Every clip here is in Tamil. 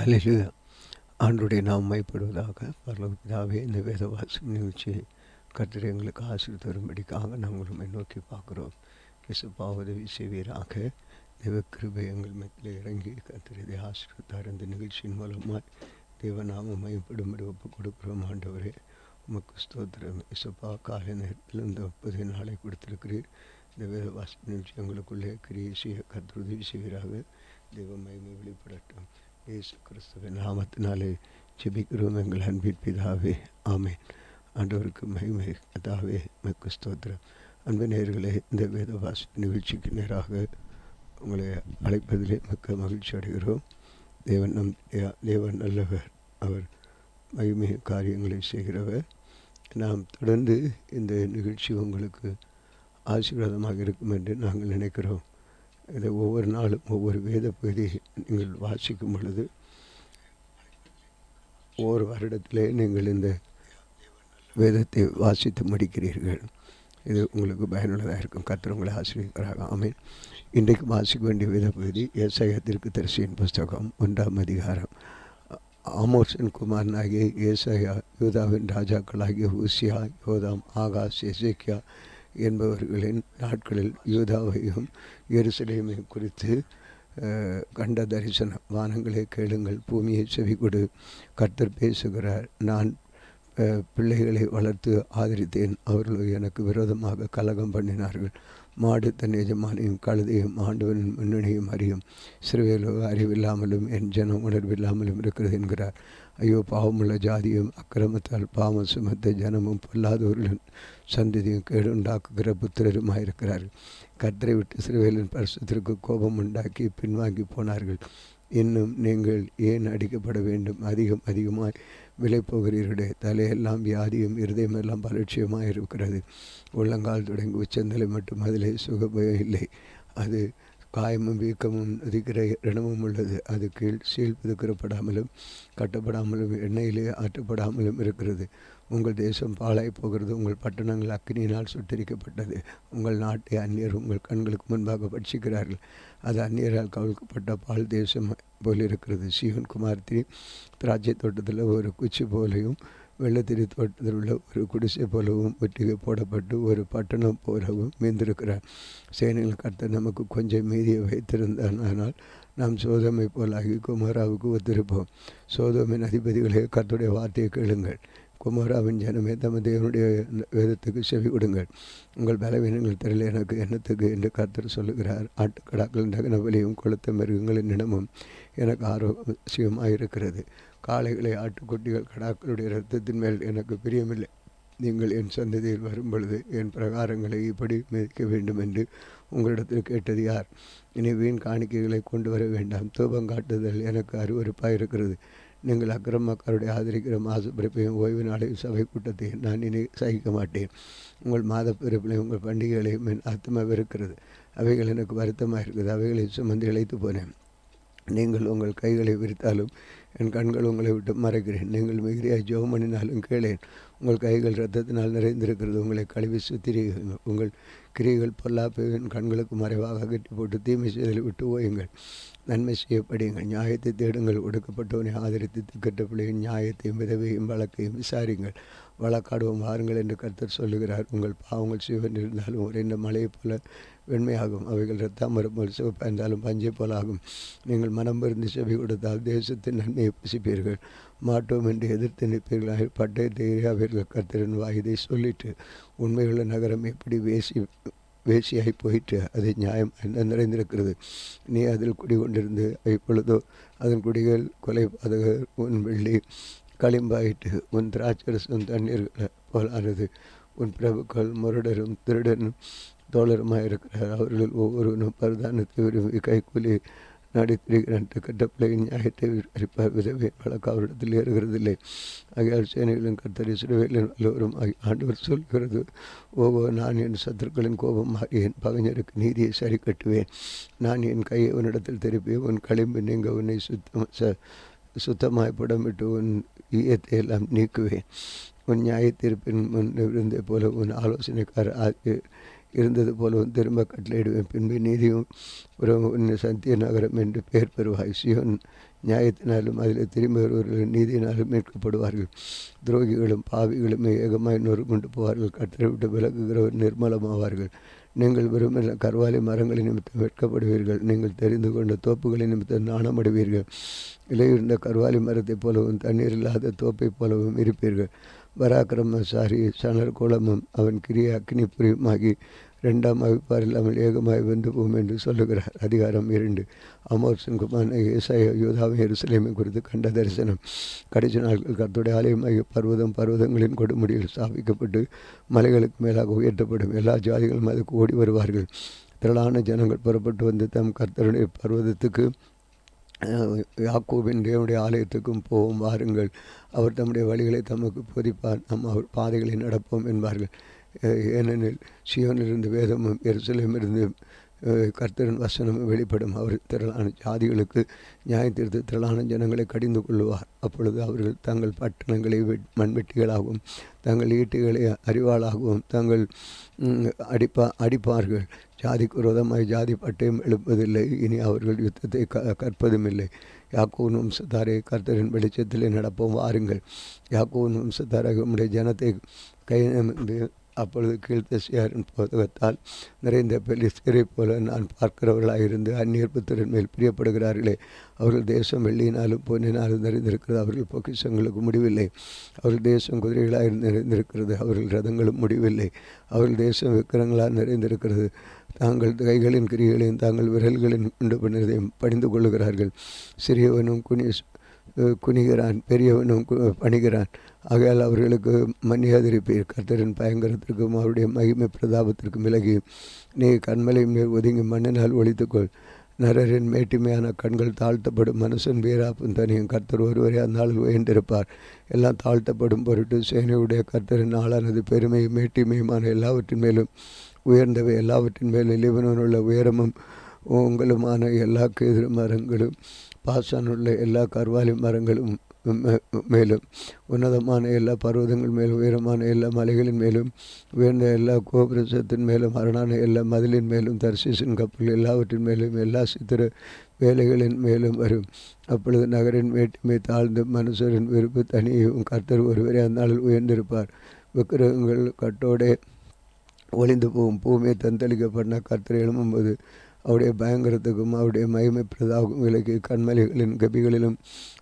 அல்லேலூயா. ஆண்டவருடைய நாம் மைப்படுவதாக. பரலோக பிதாவே, இந்த வேத வாசகம் நிகழ்ச்சியை கர்த்தர் எங்களுக்கு ஆசீர்வாதம் தரும்படிக்காக நாங்கள் உம்மை நோக்கி பார்க்குறோம். இயேசுப்பா உதவி செய்வீராக. தேவ கிருபை எங்கள் மத்தியில் இறங்கி கர்த்தர் இதை ஆசீர்வதித்தார். இந்த நிகழ்ச்சியின் மூலமாக தேவநாமம் மைப்படும்படி ஒப்புக் கொடுக்குறோம். ஆண்டவரே உமக்கு ஸ்தோத்திரம். இயேசுப்பா காலை நேரத்தில் இந்த 30 நாளை கொடுத்திருக்கிறீர். இந்த வேத வாசக நிகழ்ச்சி எங்களுக்குள்ளே கிரியை செய்ய கர்த்தர் உதவி செய்வீராக. தேவ மகிமை வெளிப்படட்டும். இயேசு கிறிஸ்துவின் நாமத்தினாலே ஜெபிக்கிறோம் எங்கள் அன்பின் பிதாவே, ஆமென். ஆண்டவருக்கு மகிமை. கர்த்தாவே உமக்கு ஸ்தோத்திரம். அன்பு நேயர்களே, இந்த வேத வாசக நிகழ்ச்சிக்கு நேராக உங்களை அழைப்பதிலே மிக்க மகிழ்ச்சி அடைகிறோம். தேவன் நல்லவர், அவர் மகிமை காரியங்களை செய்கிறவர். நாம் தொடர்ந்து இந்த நிகழ்ச்சி உங்களுக்கு ஆசீர்வாதமாக இருக்கும் என்று நாங்கள் நினைக்கிறோம். இதை ஒவ்வொரு நாளும் ஒவ்வொரு வேத பகுதியை நீங்கள் வாசிக்கும் பொழுது ஒவ்வொரு வருடத்திலே நீங்கள் இந்த வேதத்தை வாசித்து முடிக்கிறீர்கள். இது உங்களுக்கு பயனுள்ளதாக இருக்கும். கர்த்தர் உங்களை ஆசீர்வதிப்பாராக. ஆமென். இன்றைக்கு வாசிக்க வேண்டிய வேத பகுதி ஏசாயா தீர்க்கதரிசியின் புஸ்தகம் 1ஆம் அதிகாரம். ஆமோஸின் குமாரனாகிய ஏசாயா யூதாவின் ராஜாக்களாகிய ஊசியா, யோதாம், ஆகாஸ், எசேக்கியா என்பவர்களின் நாட்களில் யூதாவையும் எருசலேமையும் குறித்து கண்ட தரிசனம். வானங்களே கேளுங்கள், பூமியை செவிகொடு, கர்த்தர் பேசுகிறார். நான் பிள்ளைகளை வளர்த்து ஆதரித்தேன், அவர்கள் எனக்கு விரோதமாக கலகம் பண்ணினார்கள். மாடு தன் எஜமானையும் கழுதையும் ஆண்டவனின் முன்னணியும் அறியும். சிறுவேலோ அறிவில்லாமலும் என் ஜனம் உணர்வில்லாமலும் இருக்கிறது என்கிறார். ஐயோ, பாவமுள்ள ஜாதியும் அக்கிரமத்தால் பாவம் சுமத்த ஜனமும் பொல்லாதவர்களின் சந்ததியும் கேடு உண்டாக்குகிற புத்திரருமாயிருக்கிறார்கள். கர்த்தரை விட்டு சிறுவேலின் பரிசுத்திற்கு கோபம் உண்டாக்கி பின்வாங்கி போனார்கள். இன்னும் நீங்கள் ஏன் அடிக்கப்பட வேண்டும்? அதிகமாய் விலை போகிறீர்களே. தலையெல்லாம் வியாதியும் இருதயமெல்லாம் பலட்சியமாக இருக்கிறது. உள்ளங்கால் தொடங்கி உச்சந்தலை மட்டும் அதிலே சுகபயம் இல்லை. அது காயமும் வீக்கமும் நதிக்கிற இடமும் உள்ளது. அது கீழ் சீல் புதுக்கிறப்படாமலும் கட்டப்படாமலும் எண்ணெயிலே ஆற்றப்படாமலும் இருக்கிறது. உங்கள் தேசம் பாழாய் போகிறது. உங்கள் பட்டணங்கள் அக்கினியினால் சுட்டரிக்கப்பட்டது. உங்கள் நாட்டை அந்நியர் உங்கள் கண்களுக்கு முன்பாக பட்சிக்கிறார்கள். அது அந்நியரால் கவிழ்க்கப்பட்ட பால் தேசம் போல் இருக்கிறது. சீயோன் குமாரத்தி திராட்சை தோட்டத்தில் ஒரு குச்சி போலையும் வெள்ளத்திரி தோட்டத்தில் உள்ள ஒரு குடிசை போலவும் ஒட்டிகை போடப்பட்டு ஒரு பட்டணம் போலவும் மீந்திருக்கிறார். சேனைகள் கர்த்தர் நமக்கு கொஞ்சம் மீதியை வைத்திருந்தானால் நாம் சோதோமை போலாகி குமாராவுக்கு ஒத்திருப்போம். சோதோமின் அதிபதிகளே, கர்த்தருடைய வார்த்தையை கேளுங்கள். குமாராவின் ஜனமே, தமது தேவனுடைய வேதத்துக்கு செவி கொடுங்கள். உங்கள் பலவீனங்கள் தெரியல எனக்கு என்னத்துக்கு என்று கர்த்தர் சொல்லுகிறார். ஆட்டுக்கடாக்களின் தகனபலியும் கொளுத்த மிருகங்களின் இனமும் எனக்கு ஆரோக்கியமாக இருக்கிறது. காளைகளை, ஆட்டுக்குட்டிகள், கடாக்களுடைய இரத்தத்தின் மேல் எனக்கு பிரியமில்லை. நீங்கள் என் சந்ததியில் வரும் பொழுது என் பிரகாரங்களை இப்படி மிதிக்க வேண்டும் என்று உங்களிடத்தில் கேட்டது யார்? இனி வீண் காணிக்கைகளை கொண்டு வர வேண்டாம். தூபம் காட்டுதல் எனக்கு அருவருப்பாக இருக்கிறது. நீங்கள் அக்கிரமக்காருடைய ஆதரிக்கிற மாசு பிறப்பையும் ஓய்வு நாளையும் சபை கூட்டத்தையும் நான் இனி சகிக்க மாட்டேன். உங்கள் மாத பிறப்பிலையும் உங்கள் பண்டிகைகளையும் என் ஆத்மாவே இருக்கிறது. அவைகள் எனக்கு வருத்தமாக இருக்குது. அவைகளை சுமந்து இழைத்து போனேன். நீங்கள் உங்கள் கைகளை விரித்தாலும் என் கண்கள் உங்களை விட்டு மறைக்கிறேன். நீங்கள் மிகுதியாய் ஜெபம் பண்ணினாலும் கேளேன். உங்கள் கைகள் இரத்தத்தினால் நிறைந்திருக்கிறது. உங்களை கழுவி சுத்திரியுங்கள். உங்கள் கிரிகள் பொல்லாப்பை என் கண்களுக்கு மறைவாக அகற்றி போட்டு தீமை செய்தலை விட்டு ஓயுங்கள். நன்மை செய்யப்படுங்கள். நியாயத்தை தேடுங்கள். ஒடுக்கப்பட்டவனை ஆதரித்து திக்கற்ற பிள்ளையின் நியாயத்தையும் விதவையும் வழக்கையும் விசாரிங்கள். வழக்காடுவோம் வாருங்கள் என்று கர்த்தர் சொல்லுகிறார். உங்கள் பாவங்கள் சிவன் இருந்தாலும் உறைந்த மலையை போல வெண்மையாகும். அவைகள் இரத்தாமரம் போல் சிவப்பாய்ந்தாலும் பஞ்சை போல் ஆகும். நீங்கள் மனம் பெருந்து செவி கொடுத்தால் தேசத்தின் நன்மையை புசிப்பீர்கள். மாட்டோம் என்று எதிர்த்து நிற்பீர்களாக பட்டயத்தை எரியாவீர்கள். கர்த்தரின் வாயுதை சொல்லிட்டு உண்மையுள்ள நகரம் எப்படி வேசியாகி போயிட்டு அது நியாயம் நிறைந்திருக்கிறது. நீ அதில் குடிகொண்டிருந்து இப்பொழுதோ அதன் குடிகள் கொலைபாதகர். உன் வெள்ளி களிம்பாயிட்டு. உன் திராட்சரசம் தண்ணீர்கள் போலானது. உன் பிரபுக்கள் முரடரும் திருடனும் தோழருமாக இருக்கிறார். அவர்கள் ஒவ்வொருவனும் பரதானத்தை விரும்பி கைக்கூலி நடித்திருக்கிறான். கட்ட பிள்ளையின் நியாயத்தை விசாரிப்பார். விதவை வழக்கு அவரிடத்தில் ஏறுகிறதில்லை. ஆகியால் சேனைகளின் கர்த்தர் இஸ்ரவேலின் எல்லோரும் ஆண்டவர் சொல்கிறது. ஓகோ, நான் என் சத்துருக்களின் கோபம் மாறி என் பகைஞருக்கு நீதியை சரி கட்டுவேன். நான் என் கையை உன்னிடத்தில் திருப்பி உன் களிம்பு நீங்க உன்னை சுத்தமாய் புடமிட்டு உன் ஈயத்தை எல்லாம் நீக்குவேன். உன் நியாயத்தீர்ப்பின் முன் இருந்தே போல உன் ஆலோசனைக்காரர் இருந்தது போலவும் திரும்ப கட்டளையிடுவேன். பின்பு நீதியும் உன்னை சத்திய நகரம் என்று பெயர் பெறுவாய். சியோன் நியாயத்தினாலும் அதில் திரும்பி வருவர்கள் நீதியினாலும் மீட்கப்படுவார்கள். துரோகிகளும் பாவிகளுமே ஏகமாய் நொறுங்குண்டு போவார்கள். கர்த்தரை விட்டு விலகுகிறவர் நிர்மலமாவார்கள். நீங்கள் விரும்பின கர்வாலி மரங்களின் நிமித்தம் வெட்கப்படுவீர்கள். நீங்கள் தெரிந்து கொண்ட தோப்புகளின் நிமித்தம் நாணமடைவீர்கள். இலையுண்ட கர்வாலி மரத்தைப் போலவும் தண்ணீர் இல்லாத தோப்பைப் போலவும் இருப்பீர்கள். பராக்கிரமசாரி சணர் கோலமும் அவன் கிரிய அக்னி புரியுமாகி 2ஆம் அவிப்பார் இல்லாமல் ஏகமாய் வெந்து போகும் என்று சொல்லுகிறார். அதிகாரம் 2. ஆமோத்சின் குமாரனாகிய ஏசாயா யூதாவும் எருசலேமை குறித்து கண்ட தரிசனம். கடைசி நாட்கள் கர்த்தருடைய ஆலயமாகிய பர்வதங்களின் கொடுமுடியில் ஸ்தாபிக்கப்பட்டு மலைகளுக்கு மேலாக உயர்த்தப்படும். எல்லா ஜாதிகளும் அதுக்கு ஓடி வருவார்கள். திரளான ஜனங்கள் புறப்பட்டு வந்து தம் கர்த்தருடைய பர்வதத்துக்கு யாக்கோபின் தேவனுடைய ஆலயத்துக்கும் போவோம் வாருங்கள். அவர் தம்முடைய வழிகளை தமக்கு போதிப்பார். அவர் பாதைகளை நடப்போம் என்பார்கள். ஏனெனில் சியோனிலிருந்து வேதமும் எருசலேமிலிருந்து கர்த்தரின் வசனமும் வெளிப்படும். அவர் திரளான ஜாதிகளுக்கு நியாயத்தீர்த்து திரளான ஜனங்களை கடிந்து கொள்வார். அப்பொழுது அவர்கள் தங்கள் பட்டணங்களை மண்வெட்டிகளாகவும் தங்கள் ஈட்டிகளை அறிவாளாகவும் தங்கள் அடிப்பார்கள். ஜாதிக்கு விரோதமாய் ஜாதி பட்டயம் எழுப்பதில்லை. இனி அவர்கள் யுத்தத்தை கற்பதும் இல்லை. யாக்கோபின் வம்சத்தாரை கர்த்தரின் வெளிச்சத்திலே நடப்போம் வாருங்கள். யாக்கோபின் வம்சத்தாராக உம்முடைய ஜனத்தை கை அப்பொழுது கீழ்த்திசையாரின் புத்தகத்தால் நிறைந்த பெலிஸ்தரை போல நான் பார்க்கிறவர்களாயிருந்து அந்நியர் புத்திரன் மேல் பிரியப்படுகிறார்களே. அவர்கள் தேசம் வெள்ளியினாலும் பொன்னினாலும் நிறைந்திருக்கிறது. அவர்கள் பொக்கிஷங்களுக்கு முடிவில்லை. அவர்கள் தேசம் குதிரைகளாக நிறைந்திருக்கிறது. அவர்கள் ரதங்களும் முடிவில்லை. அவர்கள் தேசம் விக்கிரங்களால் நிறைந்திருக்கிறது. தாங்கள் கைகளின் கிரிகளையும் தாங்கள் விரல்களின் உண்டு பண்ணியதையும் பணிந்து கொள்ளுகிறார்கள். சிறியவனும் குனிகிறான், பெரியவனும் பணிகிறான். ஆகையால் அவர்களுக்கு மன்னியாதிருப்பீர். கர்த்தரின் பயங்கரத்திற்கும் அவருடைய மகிமை பிரதாபத்திற்கும் விலகி நீ கண்மலை மேல் ஒதுங்கி மண்ணினால் ஒழித்துக்கொள். நரரின் மேட்டிமையான கண்கள் தாழ்த்தப்படும். மனுஷன் வீராப்பும் தனியும். கர்த்தர் ஒருவரே அந்நாளில் உயர்ந்திருப்பார். எல்லாம் தாழ்த்தப்படும் பொருட்டு சேனையுடைய கர்த்தரின் நாளானது பெருமையும் மேட்டிமையுமான எல்லாவற்றின் மேலும் உயர்ந்தவை. எல்லாவற்றின் மேலும் லீபனோனுள்ள உயரமும் உங்களுமான எல்லா கேதுரு மரங்களும் பாசானுள்ள எல்லா கர்வாலி மரங்களும் மேலும் உன்னதமான எல்லா பர்வதங்கள் மேலும் உயரமான எல்லா மலைகளின் மேலும் உயர்ந்த எல்லா கோபுரத்தின் மேலும் அரணான எல்லா மதிலின் மேலும் தர்சீசின் கப்பல் எல்லாவற்றின் மேலும் எல்லா சித்திர வேலைகளின் மேலும் வரும். அப்பொழுது நகரின் மேட்டுமை தாழ்ந்து மனுஷரின் விருப்பு தனியும். கர்த்தர் ஒருவரே அந்நாளில் உயர்ந்திருப்பார். விக்கிரகங்கள் கட்டோடே ஒளிந்து போகும். பூமியை தந்தளிக்கப்பட்ட கர்த்தர் எழும்பும்போது அவருடைய பயங்கரத்துக்கும் அவருடைய மகிமை பிரதாவுக்கும் விலகி கண்மலைகளின் கபிகளிலும்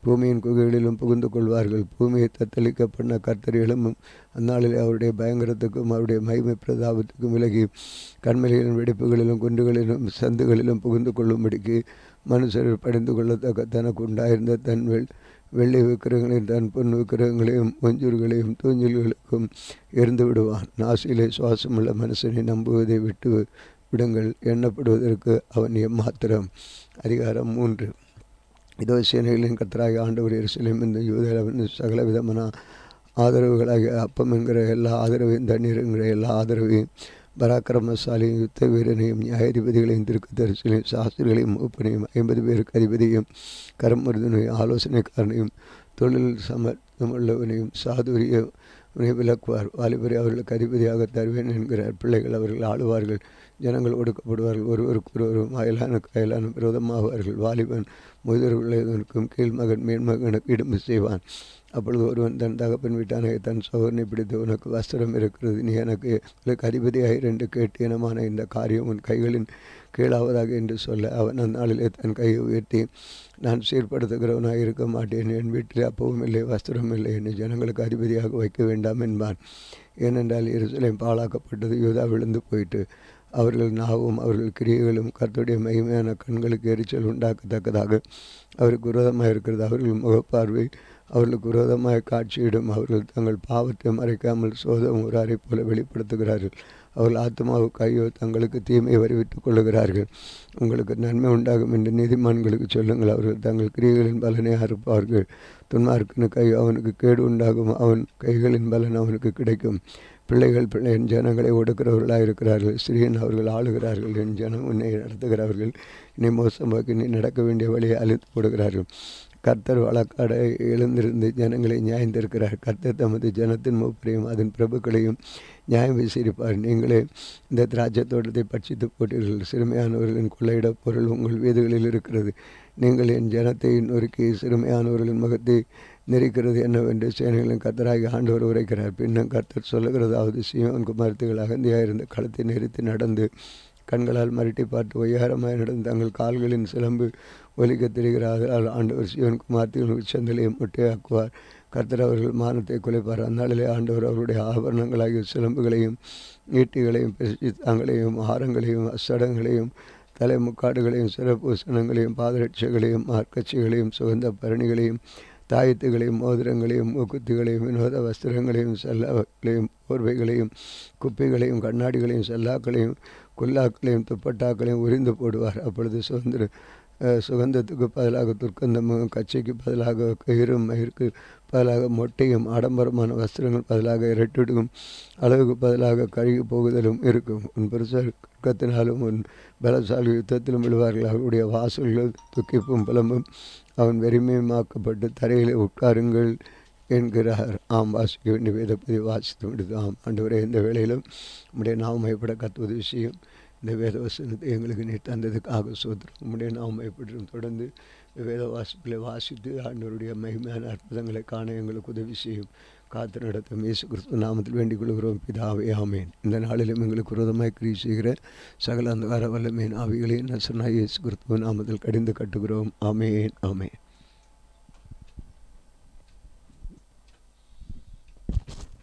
பூமியின் குகைகளிலும் புகுந்து கொள்வார்கள். பூமியை தத்தளிக்கப்பட்ட கர்த்தர் எழும்பும் அந்நாளில் அவருடைய பயங்கரத்துக்கும் அவருடைய மகிமை பிரதாபத்துக்கும் விலகி கண்மலைகளின் வெடிப்புகளிலும் குண்டுகளிலும் சந்துகளிலும் புகுந்து கொள்ளும்படிக்கு மனுஷர் படிந்து கொள்ளத்தக்க தனக்கு உண்டாயிருந்த தன் வெள்ளி விக்கிரகங்களையும் தன் பொன் விக்கிரகங்களையும் மஞ்சூர்களையும் தூஞ்சல்களுக்கும் எரிந்து விடுவான். நாசியிலே சுவாசமுள்ள மனுஷனை நம்புவதை விட்டு விடுங்கள். எண்ணப்படுவதற்கு அவன் எம்மாத்திரம். அதிகாரம் 3. இதோ சேனைகளின் கர்த்தராகிய ஆண்டவர் எருசலேம் இந்த யூதேயாவின் சகல விதமான ஆதரவுகளாகிய அப்பம் என்கிற எல்லா ஆதரவையும் தண்ணீர் என்கிற எல்லா ஆதரவையும் பராக்கிரமசாலியும் யுத்த வீரனையும் நியாயாதிபதிகளையும் தீர்க்கதரிசிகளையும் சாஸ்திரிகளையும் மூப்பனையும் 50 பேருக்கு அதிபதியும் கரமருதனையும் ஆலோசனைக்காரனையும் தொழில் சமர்த்தமுள்ளவனையும் சாதுரிய விலக்குவார். வாலிபரை அவர்களுக்கு அதிபதியாக தருவேன் என்கிறார். பிள்ளைகள் அவர்கள் ஆளுவார்கள். ஜனங்கள் ஒடுக்கப்படுவார்கள். ஒருவருக்கொருவரும் அயலான விரோதமாவார்கள். வாலிபன் முதிர்வுள்ளவனுக்கும் கீழ்மகன் மேன்மகனுக்கு இடும்பு செய்வான். அப்பொழுது ஒருவன் தன் தகப்பன் வீட்டான தன் சகோதரனை பிடித்து உனக்கு வஸ்திரம் இருக்கிறது, நீ எனக்கு அதிபதியாக 2 கேட்டியனமான இந்த காரியம் உன் கைகளின் கீழாவதாக என்று சொல்ல அவன் அந்நாளிலே தன் கையை உயர்த்தி நான் சீர்படுத்துகிறவனாக இருக்க மாட்டேன். என் வீட்டில் அப்பவும் இல்லை வஸ்திரம் இல்லை. என்னை ஜனங்களுக்கு அதிபதியாக வைக்க வேண்டாம் என்பான். ஏனென்றால் எருசலேம் பாழாக்கப்பட்டது, யூதா விழுந்து போயிட்டு. அவர்கள் நாவும் அவர்கள் கிரியைகளும் கர்த்தருடைய மகிமையான கண்களுக்கு எரிச்சல் உண்டாக்கத்தக்கதாக அவருக்கு விரோதமாக இருக்கிறது. அவர்கள் முகப்பார்வை அவர்களுக்கு விரோதமாக காட்சியிடும். அவர்கள் தங்கள் பாவத்தை மறைக்காமல் சோதம் ஊராரை போல வெளிப்படுத்துகிறார்கள். அவர்கள் ஆத்மாவுக்கு ஐயோ தங்களுக்கு தீமையை வருவித்துக் கொள்ளுகிறார்கள். உங்களுக்கு நன்மை உண்டாகும் என்று நீதிமான்களுக்கு சொல்லுங்கள். அவர்கள் தங்கள் கிரியைகளின் பலனை அறுப்பார்கள். துன்மார்க்கனுக்கு ஐயோ அவனுக்கு கேடு உண்டாகும், அவன் கைகளின் பலன் அவனுக்கு கிடைக்கும். பிள்ளைகள் என் ஜனங்களை ஒடுக்கிறவர்களாக இருக்கிறார்கள். ஸ்ரீயன் அவர்கள் ஆளுகிறார்கள். என் ஜனம் உன்னை நடத்துகிறவர்கள். இனி மோசமாக்கி நீ நடக்க வேண்டிய வழியை அழித்து போடுகிறார்கள். கர்த்தர் வழக்காட எழுந்திருந்து ஜனங்களை நியாயந்திருக்கிறார். கர்த்தர் தமது ஜனத்தின் மூப்பரையும் அதன் பிரபுக்களையும் நியாயம் விசாரிப்பார். நீங்களே இந்த திராட்சை தோட்டத்தை பட்சித்து போட்டீர்கள். சிறுமையானவர்களின் கொள்ளையிட பொருள் உங்கள் வீடுகளில் இருக்கிறது. நீங்கள் என் ஜனத்தை நொறுக்கி சிறுமையானவர்களின் முகத்தை நெரிக்கிறது என்னவென்று சேனைகளின் கர்த்தராகி ஆண்டவர் உரைக்கிறார். பின்னும் கர்த்தர் சொல்லுகிறதாவது, சீயோன் குமாரத்திகள் அகந்தியாயிருந்த களத்தை நெறித்து நடந்து கண்களால் மறுட்டி பார்த்து ஒய்யாரமாய் நடந்து தங்கள் கால்களின் சிலம்பு ஒலிக்க தெரிகிறார்கள். ஆண்டவர் சீயோன் குமாரத்திகள் உச்சந்தலையும் முட்டையாக்குவார். கர்த்தர் அவர்கள் மானத்தை குலைப்பார். அந்நாளிலே ஆண்டவர் அவருடைய ஆபரணங்களாகிய சிலம்புகளையும் ஈட்டிகளையும் தங்களையும் ஆரங்களையும் அசடங்களையும் தலைமுக்காடுகளையும் சிறப்பூசணங்களையும் பாதரட்சைகளையும் மார்க்கட்சிகளையும் சுகந்த பரணிகளையும் தாயத்துகளையும் மோதிரங்களையும் மூக்குத்திகளையும் வினோத வஸ்திரங்களையும் செல்லாக்களையும் போர்வைகளையும் குப்பிகளையும் கண்ணாடிகளையும் செல்லாக்களையும் குல்லாக்களையும் துப்பட்டாக்களையும் உரிந்து போடுவார். அப்பொழுது சுகந்தத்துக்கு பதிலாக துர்க்கந்தமும், கச்சைக்கு பதிலாக கயிறும், மயிருக்கு பதிலாக மொட்டையும், ஆடம்பரமான வஸ்திரங்கள் பதிலாக இரட்டிடும், அளவுக்கு பதிலாக கருகி போகுதலும் இருக்கும். உன் புருஷத்தினாலும் உன் பலசாலி யுத்தத்திலும் விழுவார்கள். அவருடைய வாசல்கள் துக்கிப்பும் புலம்பும் அவன் வெறுமையுமாக்கப்பட்டு தரையில் உட்காருங்கள் என்கிறார். வாசிக்க வேண்டிய வேதப்பதி வாசித்து விடுது. ஆண்டவரே, இந்த வேளையிலும் நம்முடைய நாமயப்பட கத்துவது விஷயம் இந்த வேத வசனத்தை எங்களுக்கு நீ தந்ததுக்காக சோதரம். உம்முடைய நாமயப்படும் தொடர்ந்து வேத வாசிப்பில் வாசித்து ஆண்டவருடைய மகிமையான அற்புதங்களை காண எங்களுக்கு உதவி செய்யும். காத்து நடத்தும் இயேசு கிறிஸ்துவ நாமத்தில் வேண்டிக் கொள்கிறோம் பிதாவே, ஆமேன். இந்த நாளிலும் எங்களுக்கு விரோதமாய் கிரியை செய்கிற சகல அந்தகார வல்லமையின் ஆவிகளையும் நசனாய் இயேசு கிறிஸ்துவ நாமத்தில் கடிந்து கட்டுகிறோம். ஆமேன், ஆமேன்.